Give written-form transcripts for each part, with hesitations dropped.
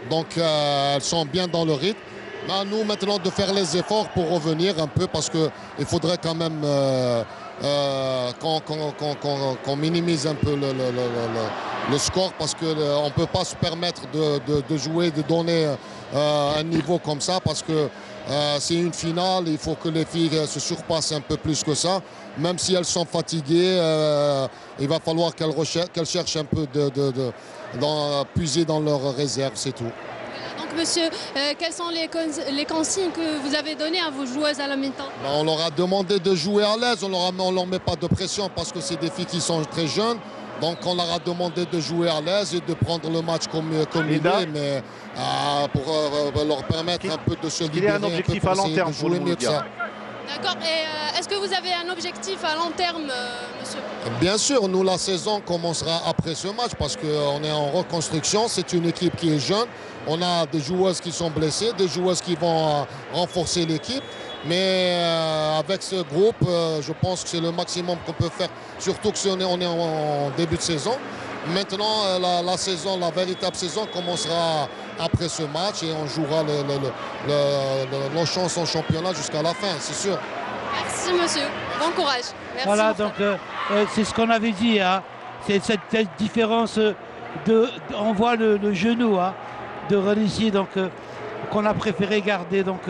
Donc elles sont bien dans le rythme. Mais à nous maintenant de faire les efforts pour revenir un peu parce qu'il faudrait quand même qu'on minimise un peu le score parce qu'on ne peut pas se permettre de jouer, de donner un niveau comme ça parce que c'est une finale, il faut que les filles se surpassent un peu plus que ça. Même si elles sont fatiguées, il va falloir qu'elles cherchent un peu puiser dans leurs réserves, c'est tout. Donc monsieur, quelles sont les consignes que vous avez données à vos joueuses à la mi-temps? On leur a demandé de jouer à l'aise, on leur met pas de pression parce que c'est des filles qui sont très jeunes. Donc on leur a demandé de jouer à l'aise et de prendre le match comme il est, mais pour leur permettre un peu de se libérer. Il y a un objectif à long terme pour mieux que ça. D'accord. Et est-ce que vous avez un objectif à long terme, monsieur? Bien sûr, nous, la saison commencera après ce match parce qu'on est en reconstruction. C'est une équipe qui est jeune. On a des joueuses qui sont blessées, des joueuses qui vont renforcer l'équipe. Mais avec ce groupe, je pense que c'est le maximum qu'on peut faire, surtout que on est en début de saison. Maintenant, la véritable saison commencera après ce match et on jouera nos chances en championnat jusqu'à la fin, c'est sûr. Merci monsieur, bon courage. Merci. Voilà, donc c'est ce qu'on avait dit, hein. C'est cette différence on voit le genou de Renissi, donc qu'on a préféré garder, donc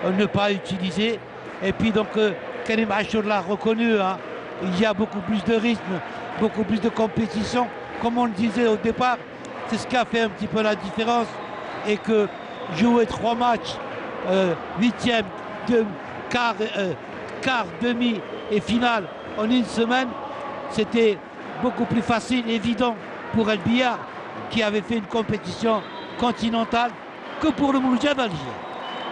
ne pas utiliser. Et puis donc Karim Achour l'a reconnu, hein. Il y a beaucoup plus de rythme, beaucoup plus de compétition. Comme on le disait au départ, c'est ce qui a fait un petit peu la différence. Et que jouer 3 matchs, 8e, quart, demi et finale en une semaine, c'était beaucoup plus facile, évident pour El Biar, qui avait fait une compétition continentale, que pour le Mouloudia d'Alger.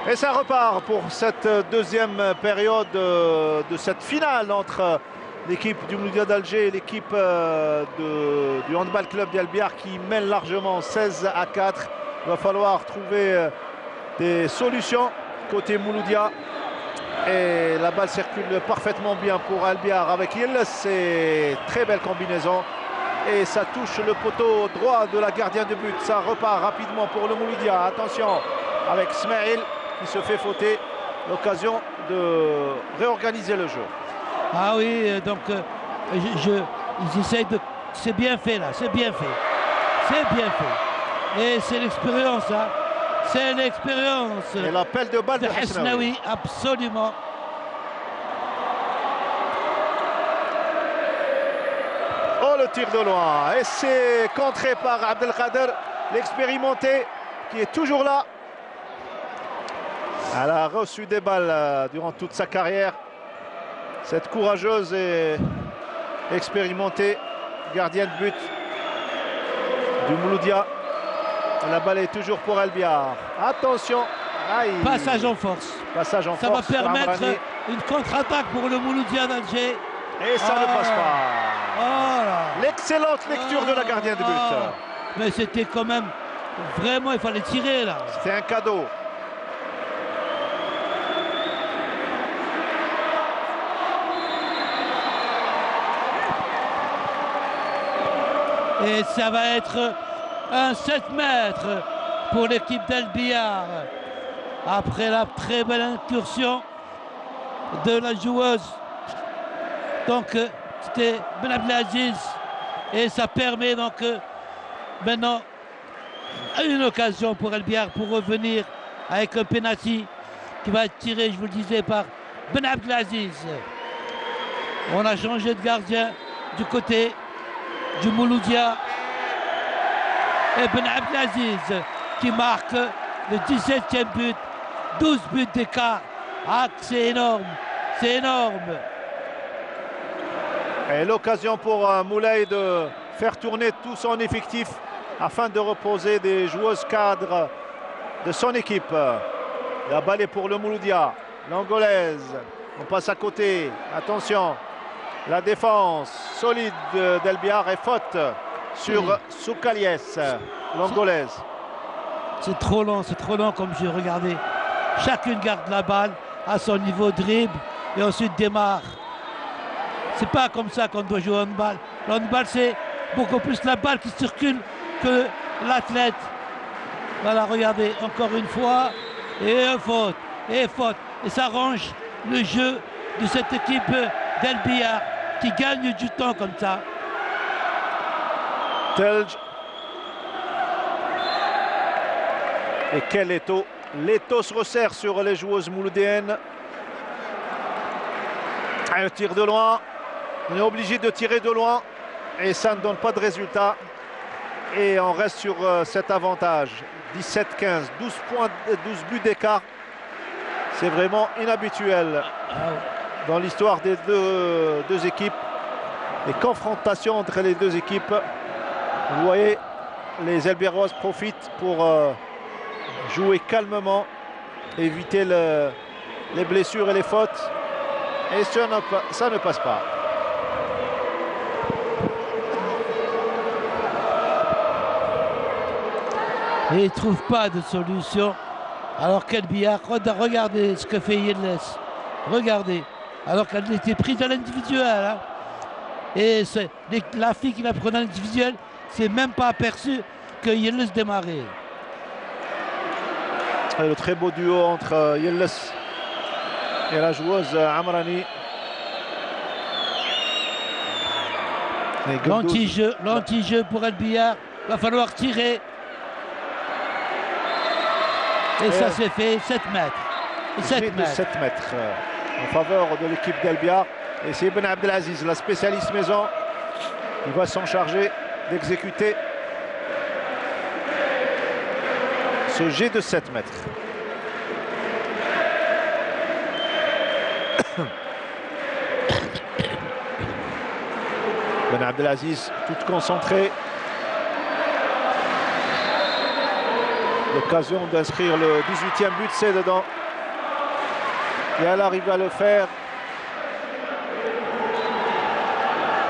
Et ça repart pour cette deuxième période de cette finale entre l'équipe du Mouloudia d'Alger et l'équipe du Handball Club d'El Biar qui mène largement 16-4. Il va falloir trouver des solutions côté Mouloudia. Et la balle circule parfaitement bien pour El Biar avec Yil. C'est très belle combinaison. Et ça touche le poteau droit de la gardienne de but. Ça repart rapidement pour le Mouloudia. Attention avec Smaïl qui se fait fauter. L'occasion de réorganiser le jeu. Ah oui, donc ils essayent de... C'est bien fait là, c'est bien fait. C'est bien fait. Et c'est l'expérience, hein. C'est l'expérience. Et l'appel de balle de Hasnaoui, absolument. Oh, le tir de loin. Et c'est contré par Abdelkader, l'expérimenté, qui est toujours là. Elle a reçu des balles durant toute sa carrière. Cette courageuse et expérimentée gardienne de but du Mouloudia. La balle est toujours pour El Biar. Attention. Aïe. Passage en force. Passage en ça force. Ça va permettre une contre-attaque pour le Mouloudia d'Alger. Et ça ne passe pas. Oh, l'excellente lecture de la gardienne de but. Mais c'était quand même... Vraiment, il fallait tirer là. C'était un cadeau. Et ça va être un 7 mètres pour l'équipe d'El Biar. Après la très belle incursion de la joueuse. Donc c'était Ben Abdelaziz. Et ça permet donc maintenant une occasion pour El Biar pour revenir avec un penalty qui va être tiré, je vous le disais, par Ben Abdelaziz. On a changé de gardien du côté du Mouloudia. Et Ben Abdelaziz qui marque le 17e but, 12 buts d'écart. Ah, c'est énorme, c'est énorme. Et l'occasion pour Moulay de faire tourner tout son effectif afin de reposer des joueuses cadres de son équipe. La balle est pour le Mouloudia, l'angolaise. On passe à côté, attention. La défense solide d'El Biar est faute sur Soukaliès, l'angolaise. C'est trop long comme j'ai regardé. Chacune garde la balle à son niveau dribble et ensuite démarre. C'est pas comme ça qu'on doit jouer au handball. Le handball, c'est beaucoup plus la balle qui circule que l'athlète. Voilà, regardez, encore une fois. Et faute. Et faute. Et ça range le jeu de cette équipe d'El Biar qui gagne du temps comme ça. Telj. Et quel étau. L'étau se resserre sur les joueuses mouloudéennes. Un tir de loin. On est obligé de tirer de loin. Et ça ne donne pas de résultat. Et on reste sur cet avantage. 17-15, 12 buts d'écart. C'est vraiment inhabituel dans l'histoire des deux équipes. Les confrontations entre les deux équipes. Vous voyez, les Elbiaroises profitent pour jouer calmement, éviter les blessures et les fautes. Et ça ne passe pas. Et ils ne trouvent pas de solution. Alors qu'El Biar, regardez ce que fait Yelles. Regardez. Alors qu'elle était prise à l'individuel. Hein. Et la fille qui la prenait à l'individuel, c'est même pas aperçu que Yelles démarrait. Et le très beau duo entre Yelles et la joueuse Amrani. L'anti-jeu pour El Biar. Va falloir tirer. Et ça s'est fait 7 mètres. 7 mètres. 7 mètres en faveur de l'équipe d'El Biar. Et c'est Ibn Abdelaziz, la spécialiste maison. Il va s'en charger d'exécuter ce jet de 7 mètres. Ben Abdelaziz, toute concentrée. L'occasion d'inscrire le 18e but, c'est dedans. Et elle arrive à le faire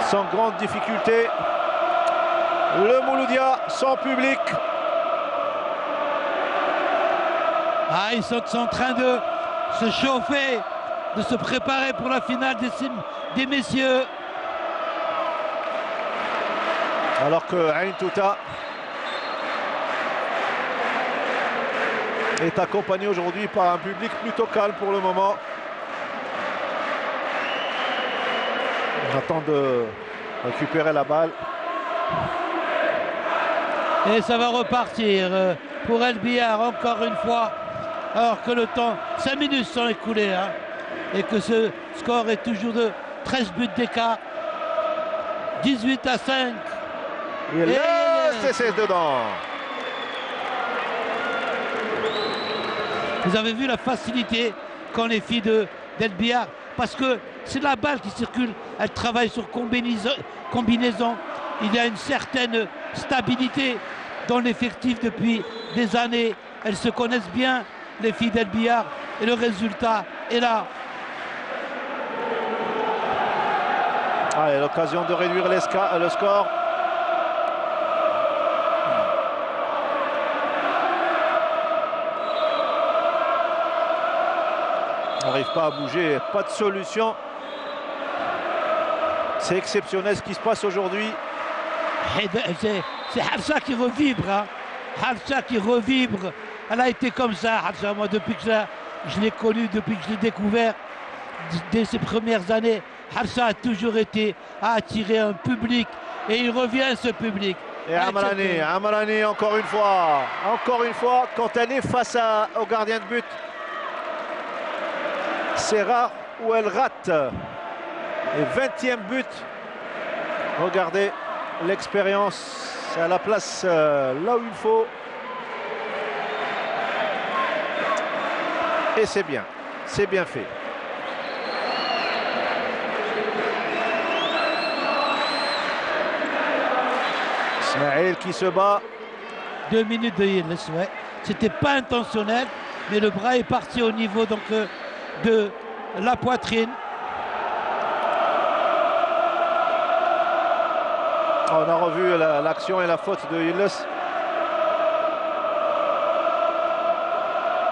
sans grande difficulté. Le Mouloudia, sans public. Ah, ils sont en train de se chauffer, de se préparer pour la finale des messieurs. Alors que Ain Touta est accompagné aujourd'hui par un public plutôt calme pour le moment. On attend de récupérer la balle. Et ça va repartir pour El Biar encore une fois. Alors que le temps, 5 minutes sont écoulées. Hein, et que ce score est toujours de 13 buts d'écart. 18-5. Et là, c'est dedans. Vous avez vu la facilité qu'ont les filles d'El Biar, parce que c'est la balle qui circule, elle travaille sur combinaison. Il y a une certaine stabilité dans l'effectif depuis des années. Elles se connaissent bien, les filles d'El Biar, et le résultat est là. Allez, l'occasion de réduire le score. N'arrive pas à bouger, pas de solution. C'est exceptionnel ce qui se passe aujourd'hui. C'est Hafsa qui revibre. Hein. Hafsa qui revibre. Elle a été comme ça, Hafsa. Moi, depuis que je l'ai connue, depuis que je l'ai découvert, dès ses premières années, Hafsa a toujours été à attirer un public. Et il revient, ce public. Et Amrani, encore une fois, quand elle est face au gardien de but, c'est rare où elle rate. Et 20e but. Regardez l'expérience à la place là où il faut. Et c'est bien fait. Ismaël qui se bat. 2 minutes de Yelles, ouais. C'était pas intentionnel, mais le bras est parti au niveau donc de la poitrine. On a revu l'action et la faute de Yelles.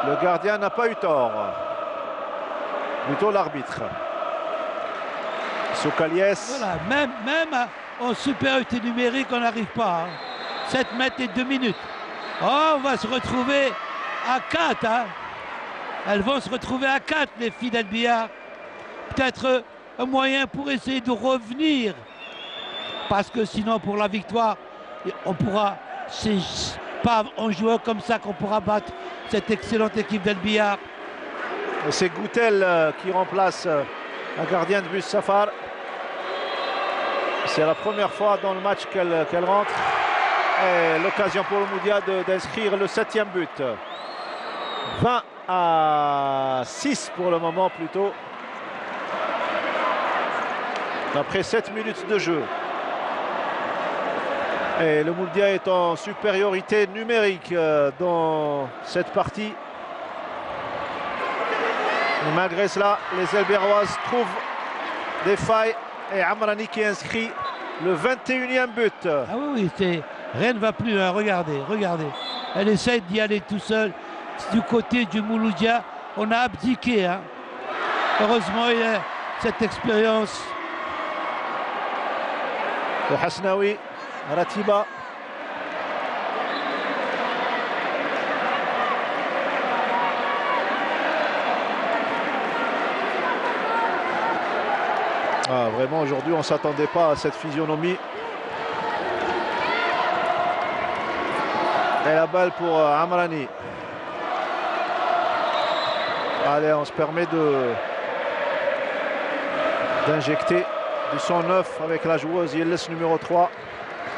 Le gardien n'a pas eu tort. Plutôt l'arbitre. Soukaliès. Voilà, même en supériorité numérique, on n'arrive pas. Hein. 7 mètres et 2 minutes. Oh, on va se retrouver à 4. Hein. Elles vont se retrouver à 4, les filles d'El Biar. Peut-être un moyen pour essayer de revenir. Parce que sinon, pour la victoire, on pourra. C'est pas en jouant comme ça qu'on pourra battre cette excellente équipe d'El Biar. C'est Goutel qui remplace la gardienne de but Safar. C'est la première fois dans le match qu'elle rentre. Et l'occasion pour le Moudia d'inscrire le 7e but. 20-6 pour le moment plutôt. Après 7 minutes de jeu. Et le Moudia est en supériorité numérique dans cette partie. Et malgré cela, les Elbéroises trouvent des failles. Et Amrani qui inscrit le 21e but. Ah oui, rien ne va plus, hein. Regardez. Elle essaie d'y aller tout seul. Du côté du Mouloudia, on a abdiqué. Hein. Heureusement, il y a cette expérience. Le Hasnaoui, Ratiba. Ah, vraiment, aujourd'hui, on ne s'attendait pas à cette physionomie. Et la balle pour Amrani. Allez, on se permet d'injecter du sang neuf avec la joueuse Yelles numéro 3.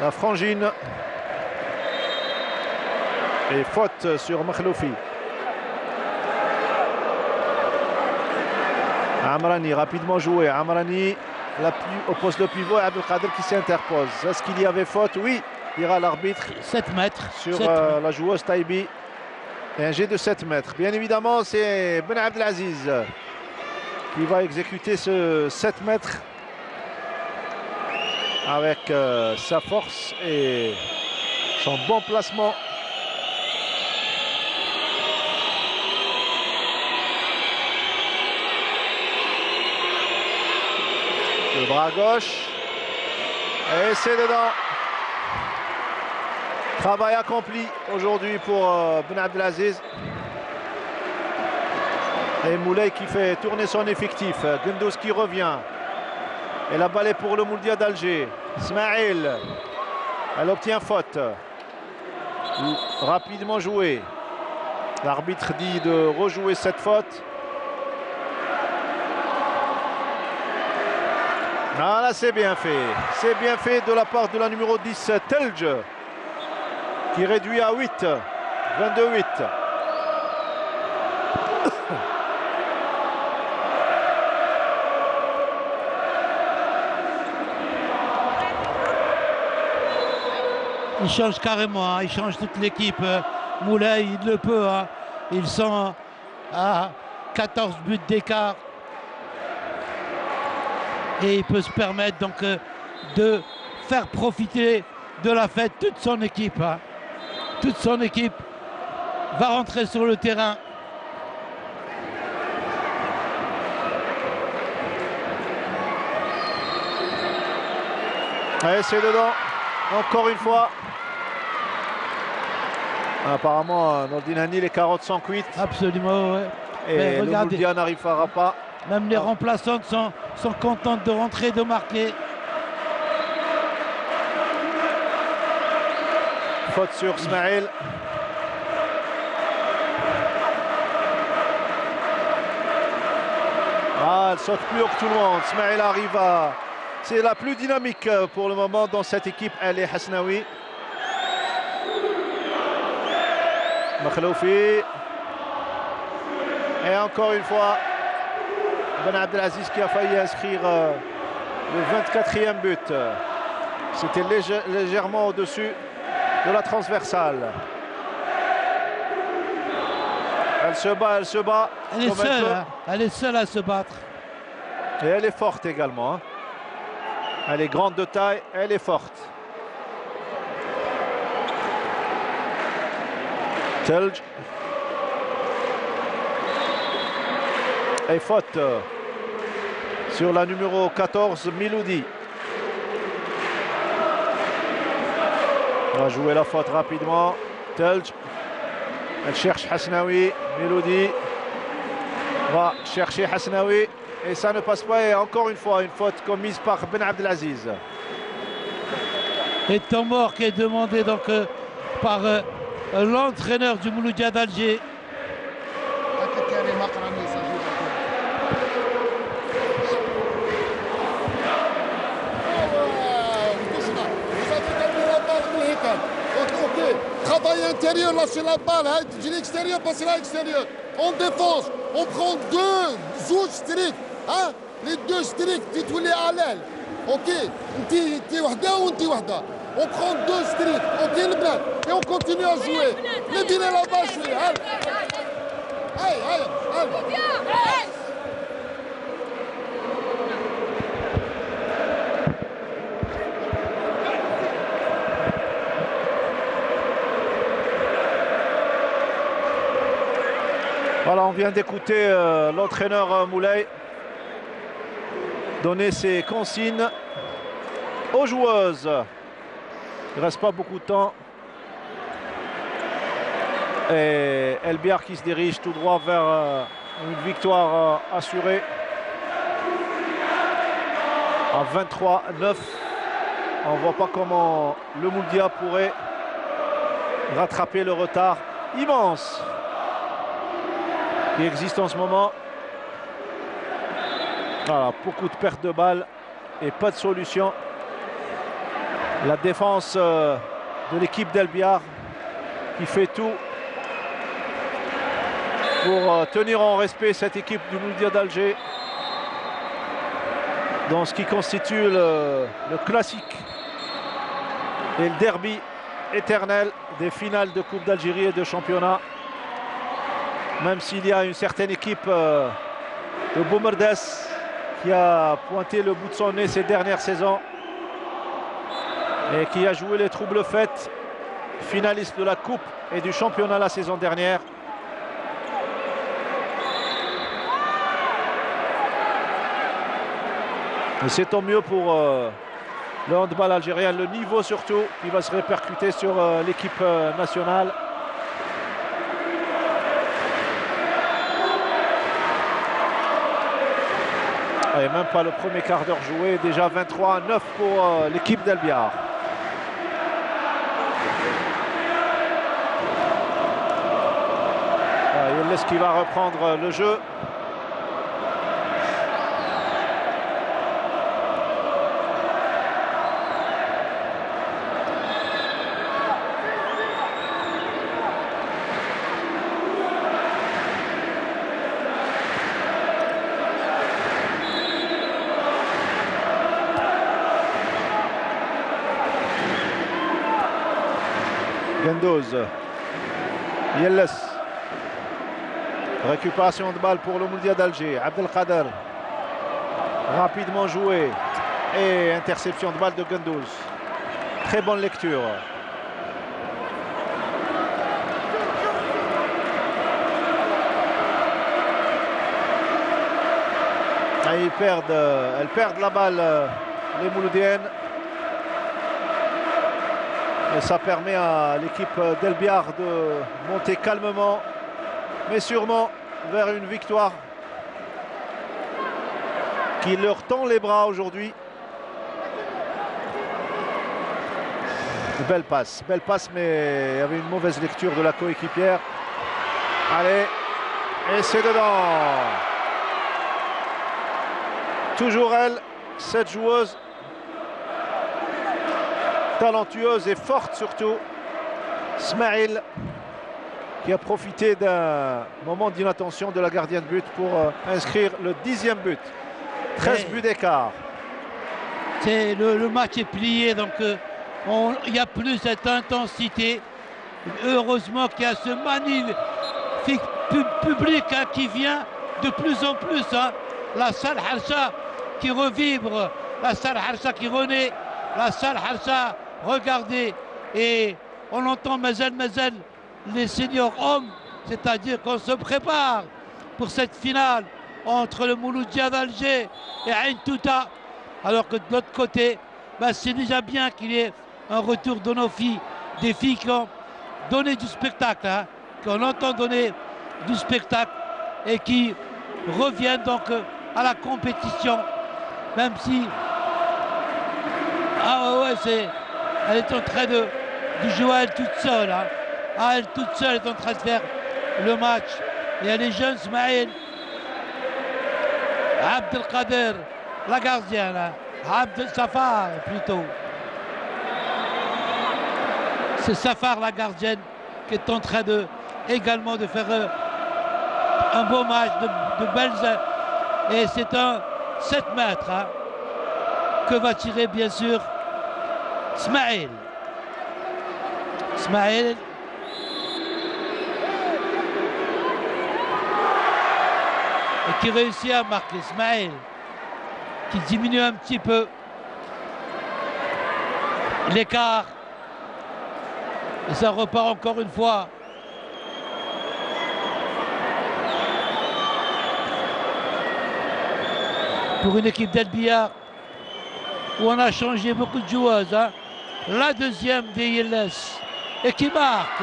La frangine. Et faute sur Makhloufi. Amrani, rapidement joué. Amrani au poste de pivot et Abdelkader qui s'interpose. Est-ce qu'il y avait faute? Oui, dira l'arbitre. 7 mètres. Sur la joueuse Taibi. Et un jet de 7 mètres. Bien évidemment, c'est Ben Abdelaziz qui va exécuter ce 7 mètres avec sa force et son bon placement. Le bras gauche. Et c'est dedans. Travail accompli aujourd'hui pour Ben Abdelaziz. Et Moulay qui fait tourner son effectif. Gundouz qui revient. Et la balle est pour le Mouloudia d'Alger. Ismaël. Elle obtient faute. Rapidement joué. L'arbitre dit de rejouer cette faute. Ah là, c'est bien fait. C'est bien fait de la part de la numéro 10, Telj, qui réduit à 8. 22-8. Il change carrément, hein. Il change toute l'équipe. Moulay, il le peut. Hein. Ils sont à 14 buts d'écart. Et il peut se permettre donc de faire profiter de la fête toute son équipe. Hein. Toute son équipe va rentrer sur le terrain. Allez, c'est dedans. Encore une fois. Apparemment, Nordine Hani, les carottes sont cuites. Absolument, ouais. Et le Mouloudia n'arrivera pas. Même les remplaçantes sont contentes de rentrer, de marquer. Faute sur Ismaël. Ah, elle saute plus haut que tout le monde. Ismaël arrive à... C'est la plus dynamique pour le moment dans cette équipe. Elle est Hasnaoui. Makhloufi. Et encore une fois, Ben Abdelaziz qui a failli inscrire le 24e but. C'était légèrement au-dessus de la transversale. Elle se bat, elle se bat. Elle est seule, hein. Elle est seule à se battre. Et elle est forte également. Hein. Elle est grande de taille, elle est forte. Telj. Et faute sur la numéro 14, Miloudi. On va jouer la faute rapidement. Telj. Elle cherche Hasnaoui. Melody va chercher Hasnaoui. Et ça ne passe pas. Et encore une fois, une faute commise par Ben Abdelaziz. Et temps mort qui est demandé donc par l'entraîneur du Mouloudia d'Alger. Travail intérieur, lâchez la balle, hein. Je dis l'extérieur, passez à l'extérieur. En défense, on prend deux zouj stricts, hein. Les deux stricts, dites-vous-les à l'aile. Ok, on prend deux stricts, ok le blanc, et on continue à jouer. Les dîners là-bas, je suis. Allez. Voilà, on vient d'écouter l'entraîneur Moulay donner ses consignes aux joueuses. Il ne reste pas beaucoup de temps. Et El Biar qui se dirige tout droit vers une victoire assurée à 23-9. On ne voit pas comment le Mouloudia pourrait rattraper le retard immense qui existe en ce moment. Voilà, beaucoup de pertes de balles et pas de solution. La défense de l'équipe d'El Biar qui fait tout pour tenir en respect cette équipe du Mouloudia d'Alger dans ce qui constitue le classique et le derby éternel des finales de Coupe d'Algérie et de championnat. Même s'il y a une certaine équipe de Boumerdès qui a pointé le bout de son nez ces dernières saisons et qui a joué les troubles faits, finaliste de la Coupe et du championnat la saison dernière. Et c'est tant mieux pour le handball algérien, le niveau surtout qui va se répercuter sur l'équipe nationale. Et même pas le premier quart d'heure joué, déjà 23-9 pour l'équipe d'El Biar. Yelles qui va reprendre le jeu. Gendoz, Yelles, récupération de balle pour le Mouloudia d'Alger. Abdelkader, rapidement joué et interception de balle de Gendoz. Très bonne lecture. Et elles perdent la balle, les Mouloudiennes. Et ça permet à l'équipe d'El Biar de monter calmement, mais sûrement vers une victoire qui leur tend les bras aujourd'hui. Belle passe, mais il y avait une mauvaise lecture de la coéquipière. Allez, et c'est dedans. Toujours elle, cette joueuse talentueuse et forte surtout, Smaïl, qui a profité d'un moment d'inattention de la gardienne de but pour inscrire le 10e but. 13 buts d'écart. Le match est plié, donc il n'y a plus cette intensité. Heureusement qu'il y a ce magnifique public qui vient de plus en plus. La salle Harsa qui revibre, la salle Harsa qui renaît, la salle Harsa, regardez, et on entend Mazel, les seniors hommes, c'est-à-dire qu'on se prépare pour cette finale entre le Mouloudia d'Alger et Ain Touta, alors que de l'autre côté, c'est déjà bien qu'il y ait un retour de nos filles, des filles qui ont donner du spectacle, hein, qu'on entend donner du spectacle et qui reviennent donc à la compétition, même si elle est en train de jouer elle toute seule, hein. Elle toute seule est en train de faire le match. Il y a les jeunes Smaïl, Abdelkader, la gardienne, hein. Abdel Safar plutôt. C'est Safar la gardienne qui est en train également de faire un beau match, de belles. Et c'est un 7 mètres, hein, que va tirer bien sûr Smaïl. Smaïl. Et qui réussit à marquer. Smaïl qui diminue un petit peu l'écart. Et ça repart encore une fois. Pour une équipe d'El Biar où on a changé beaucoup de joueuses, hein. La deuxième des Yelles et qui marque.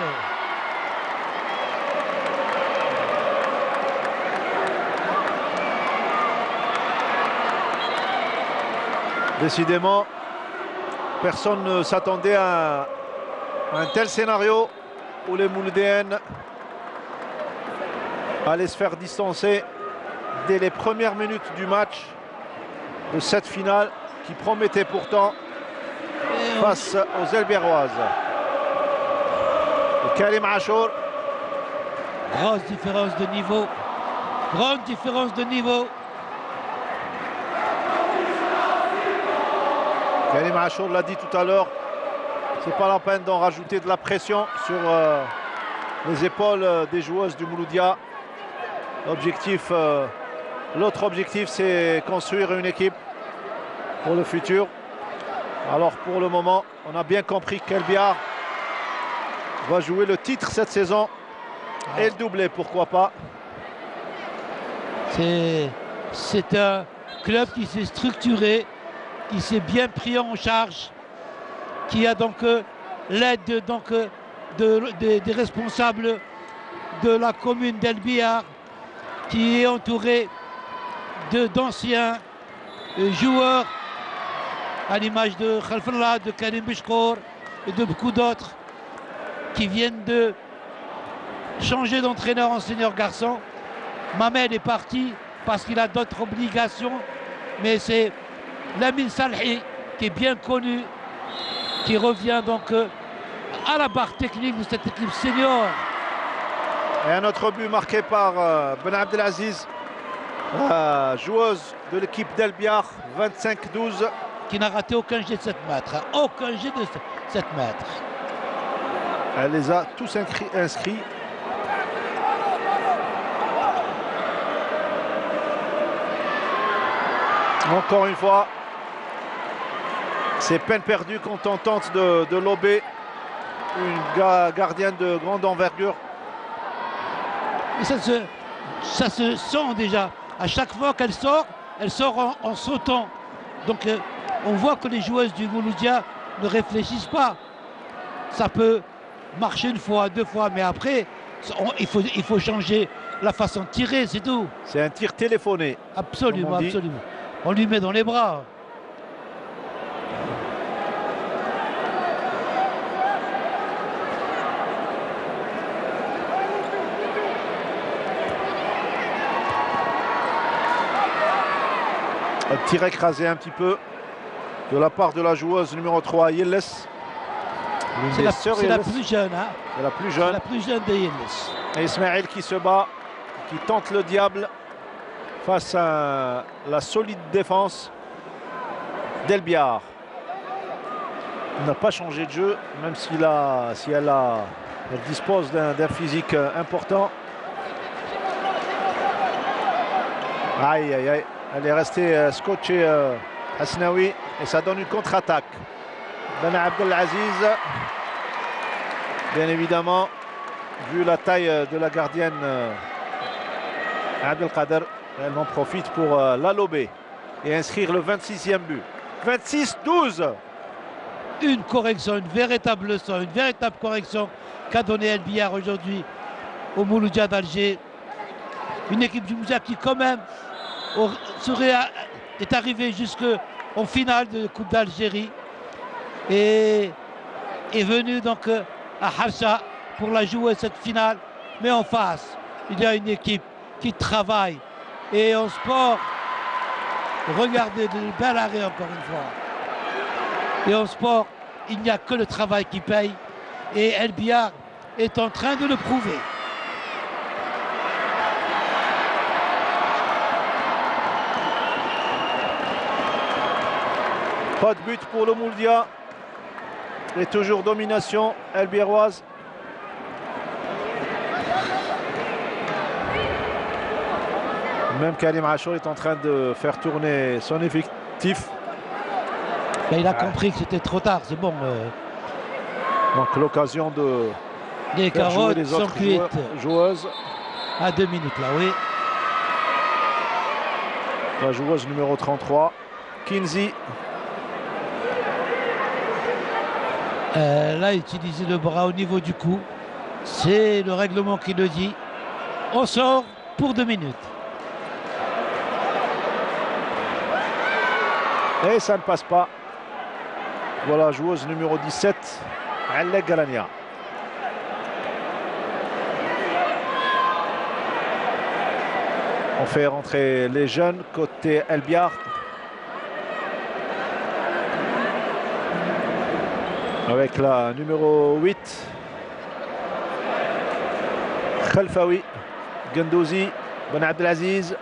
Décidément, personne ne s'attendait à un tel scénario où les Mouloudéennes allaient se faire distancer dès les premières minutes du match de cette finale qui promettait pourtant face aux Elbiaroises. Et Karim Achour. Grosse différence de niveau. Grande différence de niveau. Karim Achour l'a dit tout à l'heure. C'est pas la peine d'en rajouter de la pression sur les épaules des joueuses du Mouloudia. L'autre objectif, c'est construire une équipe pour le futur. Alors pour le moment, on a bien compris qu'El Biar va jouer le titre cette saison et le doublé, pourquoi pas. C'est un club qui s'est structuré, qui s'est bien pris en charge, qui a donc l'aide des responsables de la commune d'El Biar, qui est entouré d'anciens joueurs à l'image de Khalfallah, de Karim Bishkour et de beaucoup d'autres qui viennent de changer d'entraîneur en senior garçon. Mamed est parti parce qu'il a d'autres obligations, mais c'est Lamine Salhi qui est bien connu, qui revient donc à la barre technique de cette équipe senior. Et un autre but marqué par Ben Abdelaziz, joueuse de l'équipe d'El Biar, 25-12. Qui n'a raté aucun jet de 7 mètres. Hein. Aucun jet de 7 mètres. Elle les a tous inscrits. Encore une fois, c'est peine perdue quand on tente de lober une gardienne de grande envergure. Et ça se sent déjà. À chaque fois qu'elle sort en sautant. Donc on voit que les joueuses du Mouloudia ne réfléchissent pas. Ça peut marcher une fois, deux fois, mais après, il faut changer la façon de tirer, c'est tout. C'est un tir téléphoné. Absolument, absolument. On lui met dans les bras. Un tir écrasé un petit peu de la part de la joueuse numéro 3, Yelles. C'est la plus jeune. Hein. C'est la plus jeune. La plus jeune de Yelles. Et Ismaël qui se bat, qui tente le diable face à la solide défense d'El Biar. Il n'a pas changé de jeu, même si elle dispose d'un physique important. Aïe, aïe, aïe. Elle est restée scotchée Hasnaoui et ça donne une contre-attaque. Ben Abdelaziz, bien évidemment, vu la taille de la gardienne Abdelkader, elle en profite pour la lober et inscrire le 26e but. 26-12. une correction, une véritable leçon, une véritable correction qu'a donné El Biar aujourd'hui au Mouloudia d'Alger. Une équipe du Mouloudia qui quand même est arrivée jusqu'en finale de Coupe d'Algérie et est venue donc à Harsha pour la jouer cette finale. Mais en face, il y a une équipe qui travaille. Et en sport, regardez de bel arrêt encore une fois. Et en sport, il n'y a que le travail qui paye. Et El Biar est en train de le prouver. Pas de but pour le Mouloudia. Et toujours domination El Biarroise. Même Karim Achour est en train de faire tourner son effectif. Mais il a compris que c'était trop tard, c'est bon. Donc l'occasion de les faire jouer carottes les sont autres cuites. joueuses. À 2 minutes là, oui. La joueuse numéro 33, Kinsey. Là, utiliser le bras au niveau du cou. C'est le règlement qui le dit. On sort pour 2 minutes. Et ça ne passe pas. Voilà, joueuse numéro 17, Alek Galania. On fait rentrer les jeunes côté El Biar. Avec la numéro 8, Khalfaoui, Gendouzi, Ben Abdelaziz.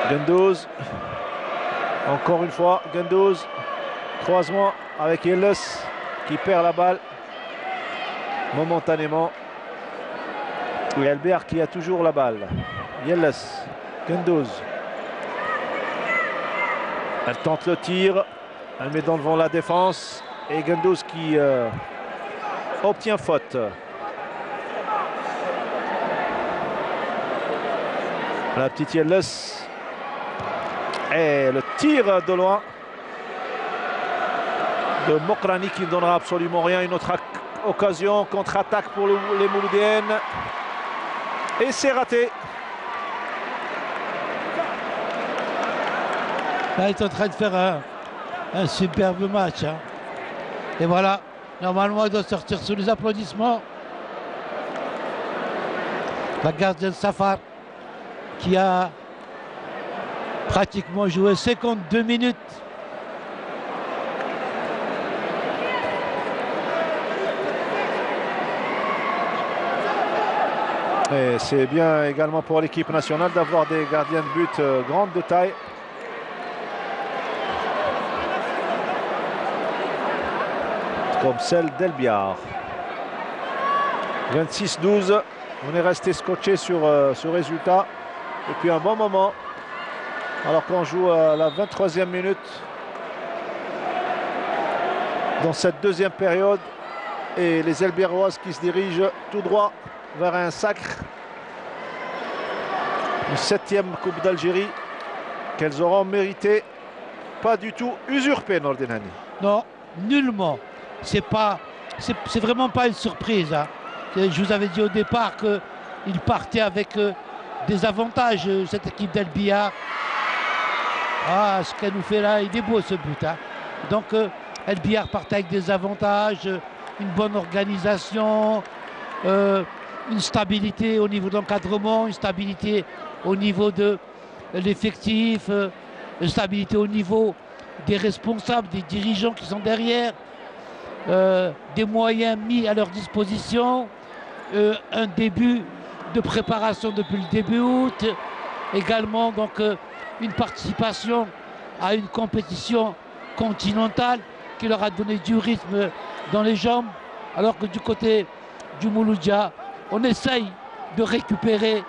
Gendouz, encore une fois Gendouz, croisement avec Yelles qui perd la balle momentanément. Et El Biar qui a toujours la balle. Yelles, Gendouz. Elle tente le tir, elle met devant la défense et Gendouz qui obtient faute. La petite Yelles. Et le tir de loin de Mokrani qui ne donnera absolument rien. Une autre occasion, contre-attaque pour les Mouloudiennes. Et c'est raté. Là, il est en train de faire un superbe match. Hein. Et voilà, normalement, il doit sortir sous les applaudissements. La gardienne Safar qui a pratiquement joué 52 minutes. Et c'est bien également pour l'équipe nationale d'avoir des gardiens de but grandes de taille. Comme celle d'El Biar. 26-12. On est resté scotché sur ce résultat depuis un bon moment. Alors qu'on joue à la 23e minute dans cette deuxième période et les El Biarroises qui se dirigent tout droit vers un sacre, une 7e Coupe d'Algérie qu'elles auront mérité, pas du tout usurpée, Nordinani. Non, nullement. C'est vraiment pas une surprise. Hein. Je vous avais dit au départ qu'il partait avec des avantages, cette équipe d'El Biar. Ah, ce qu'elle nous fait là, il est beau ce but. Hein. Donc, El Biar partait avec des avantages, une bonne organisation, une stabilité au niveau de l'encadrement, une stabilité au niveau de l'effectif, une stabilité au niveau des responsables, des dirigeants qui sont derrière, des moyens mis à leur disposition, un début de préparation depuis le début août, également donc une participation à une compétition continentale qui leur a donné du rythme dans les jambes, alors que du côté du Mouloudia, on essaye de récupérer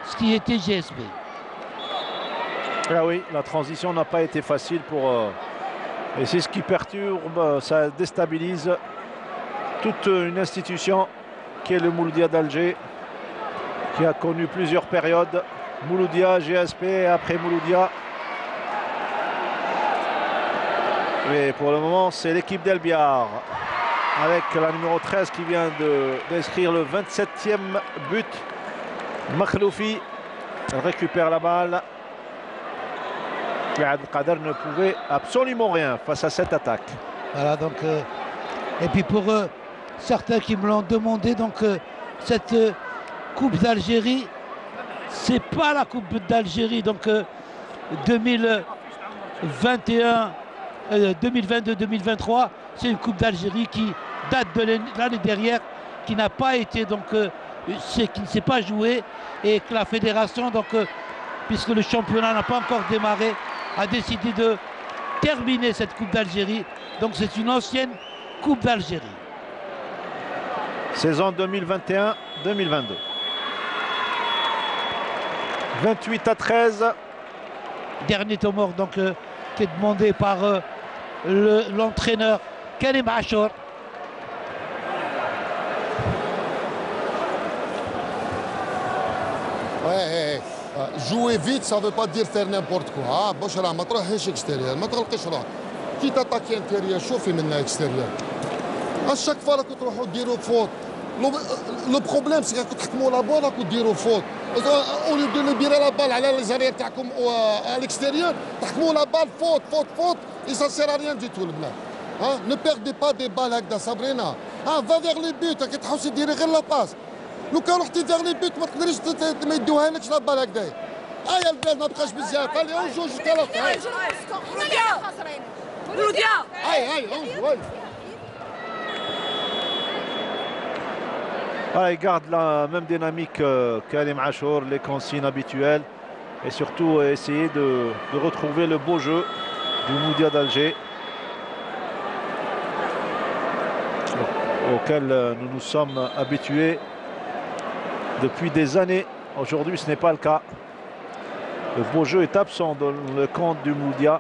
ce qui était GSP. Ah oui, la transition n'a pas été facile pour... et c'est ce qui perturbe, ça déstabilise toute une institution qui est le Mouloudia d'Alger, qui a connu plusieurs périodes. Mouloudia, GSP, après Mouloudia. Mais pour le moment, c'est l'équipe d'El Biar avec la numéro 13 qui vient d'inscrire le 27e but. Makhloufi récupère la balle. Abdelkader ne pouvait absolument rien face à cette attaque. Voilà, donc, et puis pour certains qui me l'ont demandé, donc cette Coupe d'Algérie, c'est pas la Coupe d'Algérie, donc 2021, 2022-2023, c'est une Coupe d'Algérie qui date de l'année dernière, qui n'a pas été, donc qui ne s'est pas joué, et que la fédération, donc puisque le championnat n'a pas encore démarré, a décidé de terminer cette Coupe d'Algérie. Donc c'est une ancienne Coupe d'Algérie. Saison 2021-2022. 28-13. Dernier temps mort donc, qui est demandé par l'entraîneur Karim Achour. Ouais, jouer vite, ça ne veut pas dire faire n'importe quoi. بشرة ما تروحش اكستيريور، ما تغلقش روحك. كي تاتاكي انتيريور شوفي منا اكستيريور. اشاك فوا راكو تروحوا ديروا فوت. لو بروبليم سي راكو تحكموا لا بول راكو ديروا فوت. اولي دو ليبيري لا بال على ليزارير تاعكم à l'extérieur, تحكموا لا بال فوت فوت فوت et ça sert à rien du tout البنات. ها ne perdez pas des balles هكذا صابرينا. ها va vers les buts, راكي تحوسي ديري غير لا باس. لو كان رحتي فيغ لي بيت ما تقدريش ما يدوها لكش لا بال هكذايا. يا البلاد ما بقاش بزاف، هاي اون جوج ثلاثة. هاي اون. Voilà, il garde la même dynamique qu'Alim Achour, les consignes habituelles et surtout essayer de retrouver le beau jeu du Mouloudia d'Alger auquel nous nous sommes habitués depuis des années. Aujourd'hui, ce n'est pas le cas. Le beau jeu est absent dans le camp du Mouloudia.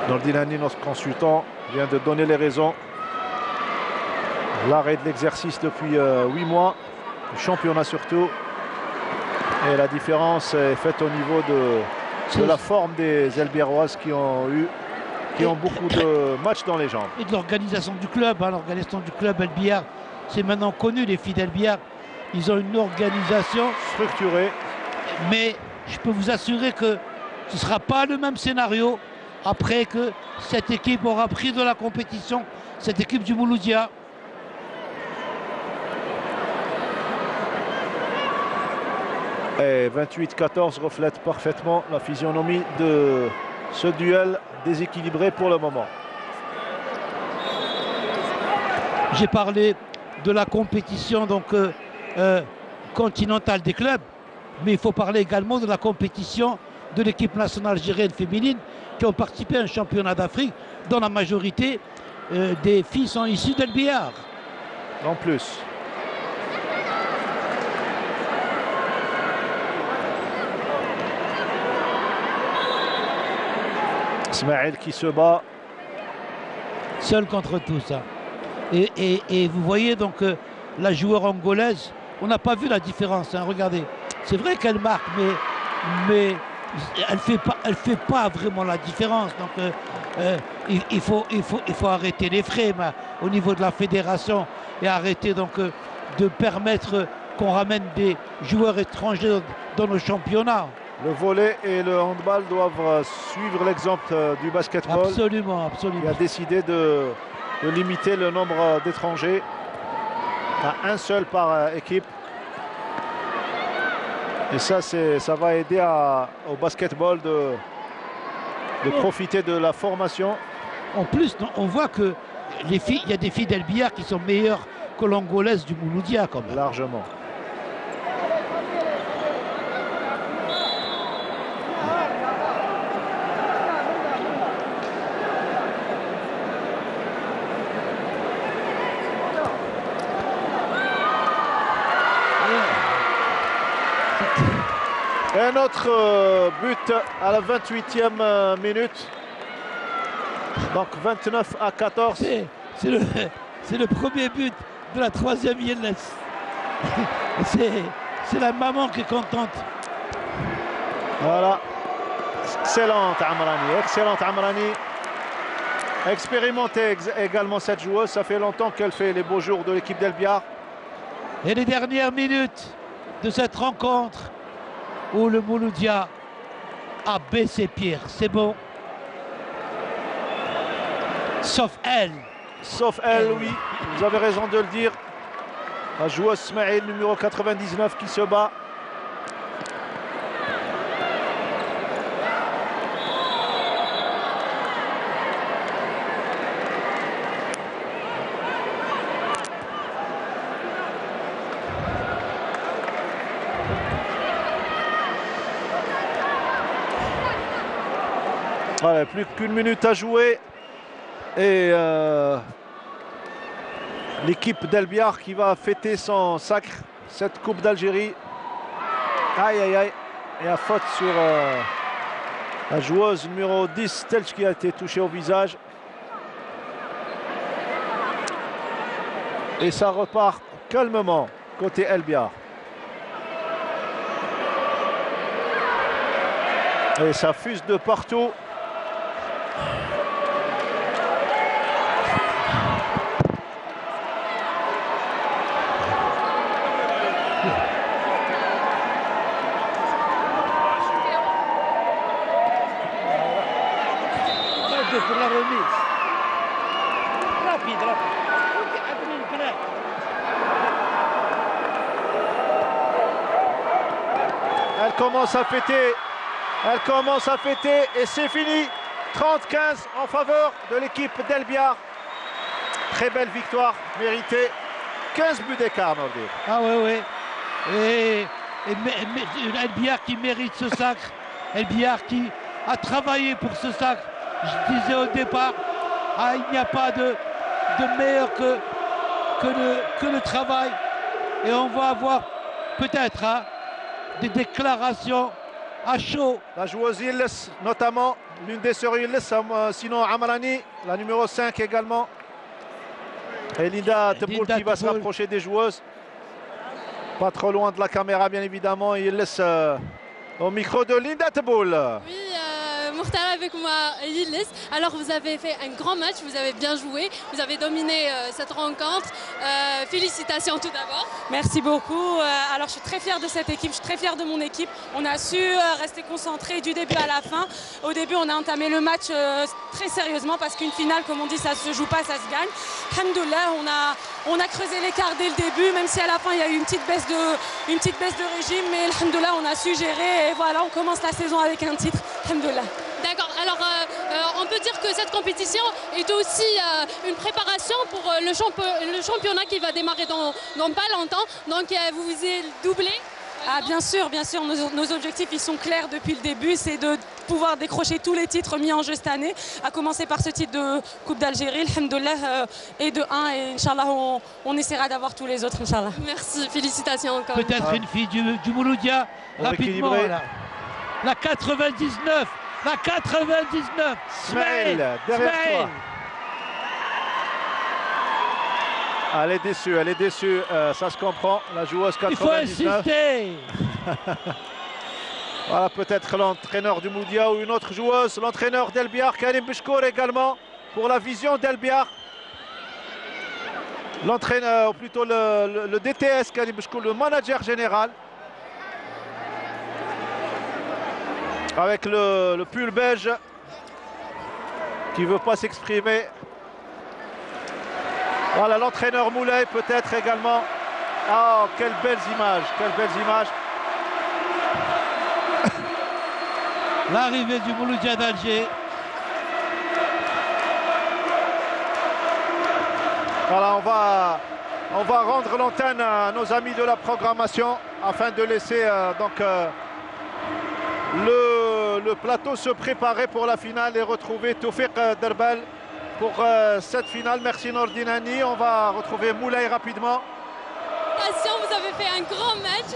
Nordinani, notre consultant, vient de donner les raisons. L'arrêt de l'exercice depuis 8 mois, le championnat surtout. Et la différence est faite au niveau de la forme des Elbiaroises qui ont beaucoup de matchs dans les jambes. Et de l'organisation du club, hein, l'organisation du club El Biar, c'est maintenant connu, les filles d'El Biar. Ils ont une organisation structurée. Mais je peux vous assurer que ce ne sera pas le même scénario après que cette équipe aura pris de la compétition, cette équipe du Mouloudia. Et 28-14 reflète parfaitement la physionomie de ce duel déséquilibré pour le moment. J'ai parlé de la compétition donc, continentale des clubs, mais il faut parler également de la compétition de l'équipe nationale algérienne féminine qui ont participé à un championnat d'Afrique dont la majorité des filles sont issues d'El Biar. En plus. Ismaël qui se bat. Seul contre tous. Hein. Et vous voyez donc la joueur angolaise, on n'a pas vu la différence. Hein, regardez, c'est vrai qu'elle marque, mais elle fait pas vraiment la différence. Donc il faut arrêter les frais au niveau de la fédération et arrêter donc de permettre qu'on ramène des joueurs étrangers dans nos championnats. Le volley et le handball doivent suivre l'exemple du basketball. Absolument, absolument. Il a décidé de limiter le nombre d'étrangers à un seul par équipe. Et ça va aider au basketball de profiter de la formation. En plus, on voit que il y a des filles d'El Biar qui sont meilleures que l'angolaise du Mouloudia quand même. Largement. Et notre but à la 28e minute. Donc 29-14. C'est le premier but de la 3e Yelles. C'est la maman qui est contente. Voilà. Excellente Amrani, excellente Amrani. Expérimentée également cette joueuse, ça fait longtemps qu'elle fait les beaux jours de l'équipe d'El Biar. Et les dernières minutes de cette rencontre où le Mouloudia a baissé Pierre, c'est bon. Sauf elle. Sauf elle, oui, vous avez raison de le dire. La joueuse Smaïl, numéro 99, qui se bat. Voilà, plus qu'une minute à jouer. Et l'équipe d'El Biar qui va fêter son sacre, cette Coupe d'Algérie. Aïe, aïe, aïe. Il y a faute sur la joueuse numéro 10, Telch, qui a été touchée au visage. Et ça repart calmement côté El Biar. Et ça fuse de partout. Pour la remise. Rapide, rapide. Elle commence à fêter. Elle commence à fêter et c'est fini. 30-15 en faveur de l'équipe d'El Biar. Très belle victoire méritée. 15 buts d'écart, Nordi. Ah oui, oui. Et El Biar qui mérite ce sacre. El Biar qui a travaillé pour ce sacre. Je disais au départ, il n'y a pas de meilleur que le travail. Et on va avoir peut-être des déclarations à chaud. La joueuse Illes, notamment, l'une des sœurs Illes, sinon Amrani, la numéro 5 également. Et Linda Teboul qui va se rapprocher des joueuses. Pas trop loin de la caméra, bien évidemment. Illes au micro de Linda Teboul. Oui, Mourtala avec moi, Yildiz. Alors vous avez fait un grand match, vous avez bien joué, vous avez dominé cette rencontre. Félicitations tout d'abord. Merci beaucoup. Alors je suis très fière de cette équipe, je suis très fière de mon équipe. On a su rester concentré du début à la fin. Au début, on a entamé le match très sérieusement parce qu'une finale, comme on dit, ça se joue pas, ça se gagne. Alhamdoulilah, on a creusé l'écart dès le début, même si à la fin il y a eu une petite baisse de régime, mais alhamdoulilah, on a su gérer et voilà, on commence la saison avec un titre. Alhamdoulilah. D'accord, alors on peut dire que cette compétition est aussi une préparation pour le championnat qui va démarrer dans pas longtemps. Donc vous visez doubler. Ah, bien sûr, nos objectifs ils sont clairs depuis le début, c'est de pouvoir décrocher tous les titres mis en jeu cette année, à commencer par ce titre de Coupe d'Algérie, alhamdoulilah, et de 1, et Inch'Allah on essaiera d'avoir tous les autres, Inch'Allah. Merci, félicitations encore. Peut-être une fille du Mouloudia, rapidement là. La 99, la 99, Smaïl, derrière toi. Elle est déçue, ça se comprend, la joueuse 99. Il faut insister. Voilà peut-être l'entraîneur du Mouloudia ou une autre joueuse, l'entraîneur d'El Biar, Karim Bishkour également, pour la vision d'El Biar. L'entraîneur, plutôt le DTS, Karim Bishkour, le manager général. Avec le pull beige qui ne veut pas s'exprimer. Voilà l'entraîneur Moulay peut-être également. Oh, quelles belles images, quelles belles images. L'arrivée du Mouloudia d'Alger. Voilà, on va rendre l'antenne à nos amis de la programmation afin de laisser le plateau se préparer pour la finale et retrouver Toufiq Derbel pour cette finale. Merci Nordinani. On va retrouver Moulay rapidement. Vous avez fait un grand match.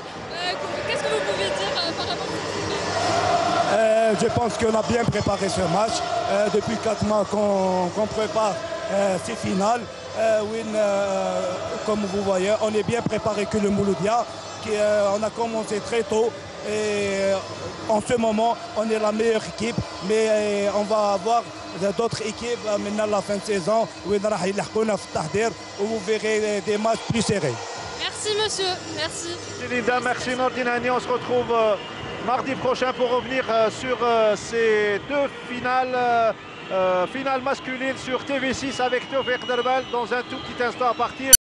Qu'est-ce que vous pouvez dire par rapport à Je pense qu'on a bien préparé ce match. Depuis 4 mois qu'on prépare ces finales. Comme vous voyez, on est bien préparé que le Mouloudia. On a commencé très tôt. Et en ce moment, on est la meilleure équipe, mais on va avoir d'autres équipes maintenant la fin de saison où vous verrez des matchs plus serrés. Merci monsieur, merci. Linda, merci Nordine Hani. On se retrouve mardi prochain pour revenir sur ces deux finales, finale masculine sur TV6 avec Tawfiq Derbal dans un tout petit instant à partir